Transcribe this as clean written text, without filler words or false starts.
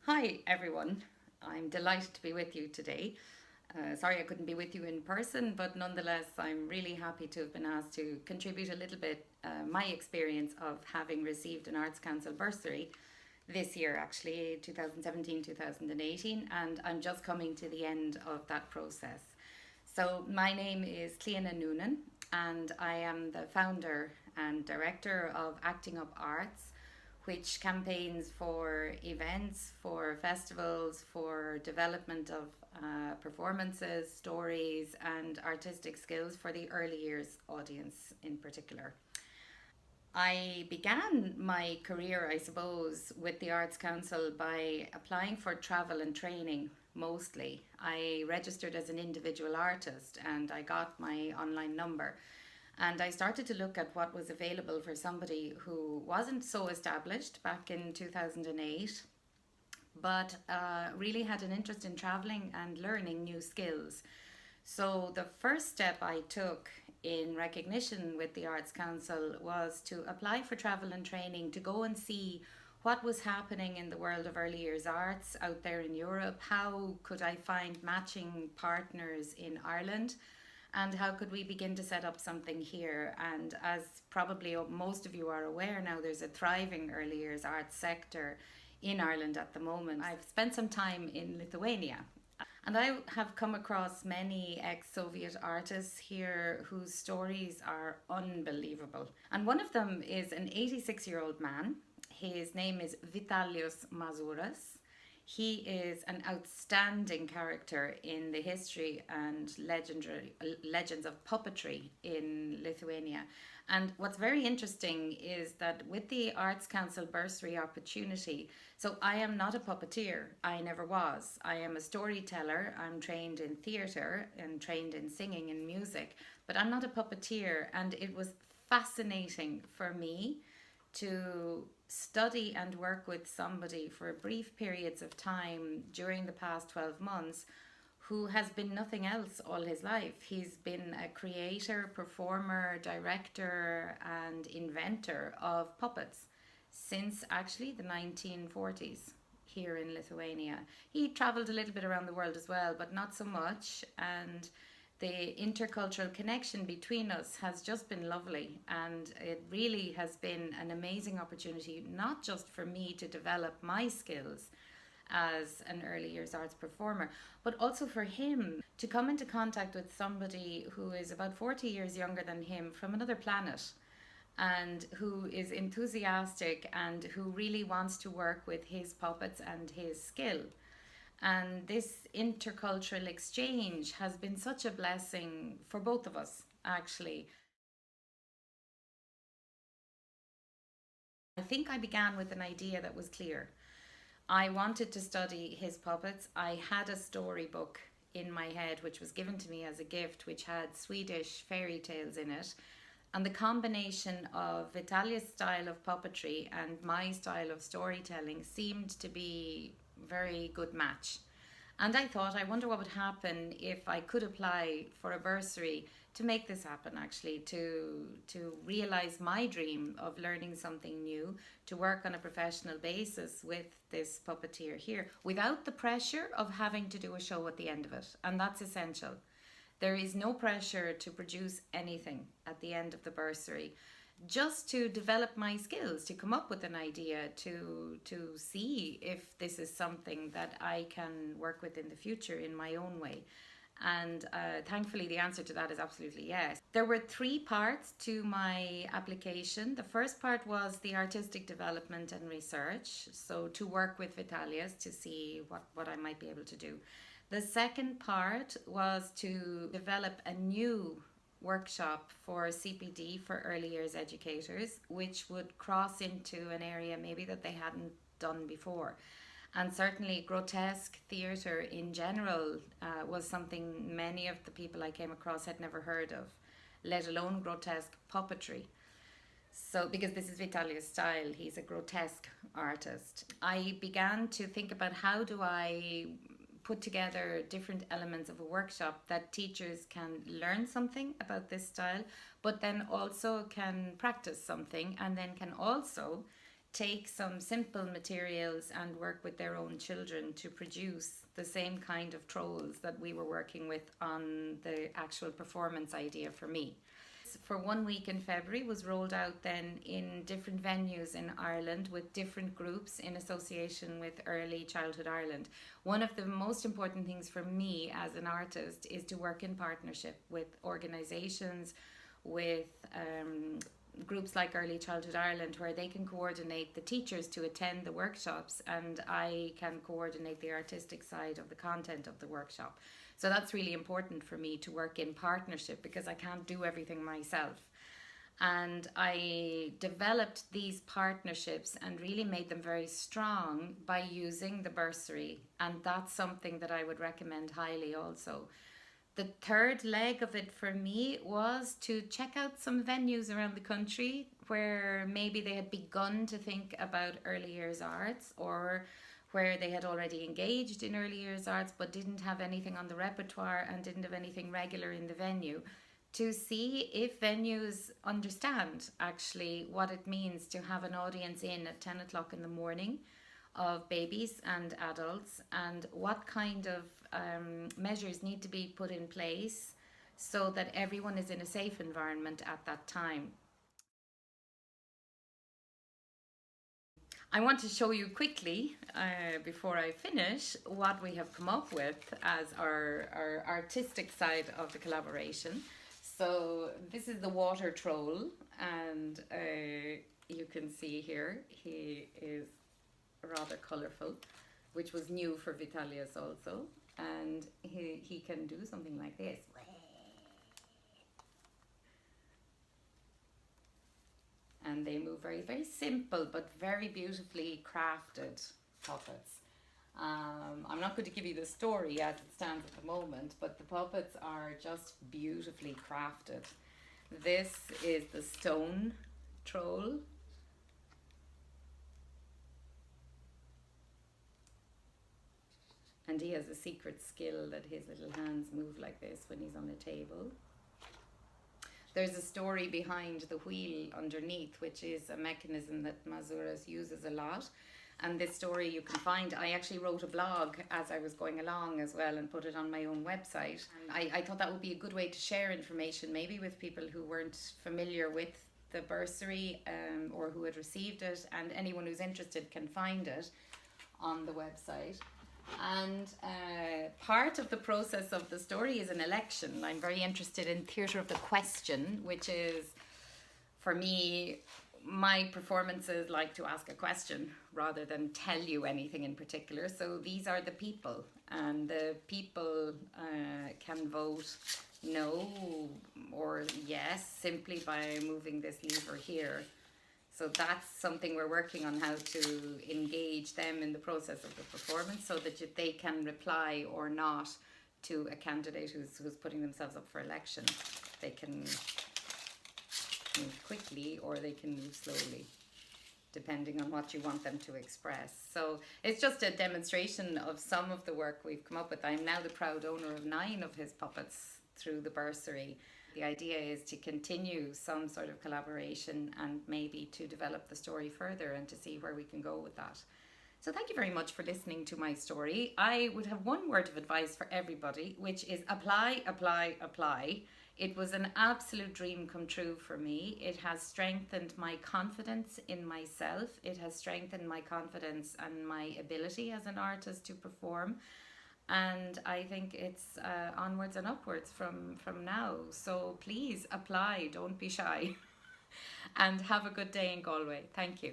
Hi everyone, I'm delighted to be with you today. Sorry I couldn't be with you in person, but nonetheless, I'm really happy to have been asked to contribute a little bit my experience of having received an Arts Council bursary this year, actually 2017 2018, and I'm just coming to the end of that process. So, my name is Cliodhna Noonan, and I am the founder and director of Acting Up Arts, which campaigns for events, for festivals, for development of performances, stories, and artistic skills for the early years audience in particular. I began my career, I suppose, with the Arts Council by applying for travel and training mostly. I registered as an individual artist and I got my online number. And I started to look at what was available for somebody who wasn't so established back in 2008, but really had an interest in traveling and learning new skills. So the first step I took in recognition with the Arts Council was to apply for travel and training to go and see what was happening in the world of early years arts out there in Europe. How could I find matching partners in Ireland? And how could we begin to set up something here? And as probably most of you are aware now, there's a thriving early years arts sector in Ireland at the moment. I've spent some time in Lithuania, and I have come across many ex Soviet artists here whose stories are unbelievable. And one of them is an 86-year-old man. His name is Vitalius Mazuras. He is an outstanding character in the history and legends of puppetry in Lithuania. And what's very interesting is that with the Arts Council bursary opportunity, so I am not a puppeteer, I never was. I am a storyteller, I'm trained in theatre and trained in singing and music, but I'm not a puppeteer. And it was fascinating for me to study and work with somebody for brief periods of time during the past 12 months who has been nothing else all his life. He's been a creator, performer, director, and inventor of puppets since actually the 1940s here in Lithuania. He traveled a little bit around the world as well, but not so much. And the intercultural connection between us has just been lovely, and it really has been an amazing opportunity, not just for me to develop my skills as an early years arts performer, but also for him to come into contact with somebody who is about 40 years younger than him from another planet, and who is enthusiastic and who really wants to work with his puppets and his skill. And this intercultural exchange has been such a blessing for both of us, actually. I think I began with an idea that was clear. I wanted to study his puppets. I had a storybook in my head, which was given to me as a gift, which had Swedish fairy tales in it. And the combination of Vitalia's style of puppetry and my style of storytelling seemed to be a very good match. And I thought, I wonder what would happen if I could apply for a bursary to make this happen, actually, to realize my dream of learning something new, to work on a professional basis with this puppeteer here, without the pressure of having to do a show at the end of it. And that's essential. There is no pressure to produce anything at the end of the bursary, just to develop my skills, to come up with an idea, to see if this is something that I can work with in the future in my own way. And thankfully, the answer to that is absolutely yes. There were three parts to my application. The first part was the artistic development and research, so to work with Vitalius to see what I might be able to do. The second part was to develop a new workshop for CPD for early years educators, which would cross into an area maybe that they hadn't done before. And certainly, grotesque theatre in general was something many of the people I came across had never heard of, let alone grotesque puppetry. So, because this is Vitalia's style, he's a grotesque artist. I began to think about how do I put together different elements of a workshop that teachers can learn something about this style, but then also can practice something, and then can also take some simple materials and work with their own children to produce the same kind of trolls that we were working with on the actual performance idea for me. For 1 week in February was rolled out then in different venues in Ireland with different groups in association with Early Childhood Ireland. One of the most important things for me as an artist is to work in partnership with organisations, with groups like Early Childhood Ireland, where they can coordinate the teachers to attend the workshops and I can coordinate the artistic side of the content of the workshop. So that's really important for me, to work in partnership, because I can't do everything myself. And I developed these partnerships and really made them very strong by using the bursary. And that's something that I would recommend highly also. The third leg of it for me was to check out some venues around the country where maybe they had begun to think about early years arts, or where they had already engaged in early years arts but didn't have anything on the repertoire and didn't have anything regular in the venue, to see if venues understand actually what it means to have an audience in at 10 o'clock in the morning of babies and adults, and what kind of measures need to be put in place so that everyone is in a safe environment at that time. I want to show you quickly, before I finish, what we have come up with as our artistic side of the collaboration. So this is the water troll, and you can see here he is rather colourful, which was new for Vitalius also, and he can do something like this. And they move very, very simple but very beautifully crafted puppets. I'm not going to give you the story as it stands at the moment, but the puppets are just beautifully crafted. This is the stone troll. And he has a secret skill that his little hands move like this when he's on a table. There's a story behind the wheel underneath, which is a mechanism that Mazouras uses a lot. And this story you can find, I actually wrote a blog as I was going along as well and put it on my own website. I thought that would be a good way to share information, maybe with people who weren't familiar with the bursary or who had received it, and anyone who's interested can find it on the website. And part of the process of the story is an election. I'm very interested in theatre of the question, which is, for me, my performances like to ask a question rather than tell you anything in particular. So these are the people, and the people can vote no or yes simply by moving this lever here. So that's something we're working on, how to engage them in the process of the performance so that they can reply or not to a candidate who's putting themselves up for election. They can move quickly or they can move slowly, depending on what you want them to express. So it's just a demonstration of some of the work we've come up with. I'm now the proud owner of 9 of his puppets through the bursary. The idea is to continue some sort of collaboration and maybe to develop the story further and to see where we can go with that. So thank you very much for listening to my story. I would have one word of advice for everybody, which is apply, apply, apply. It was an absolute dream come true for me. It has strengthened my confidence in myself. It has strengthened my confidence and my ability as an artist to perform. And I think it's onwards and upwards from now. So please apply, don't be shy. And have a good day in Galway. Thank you.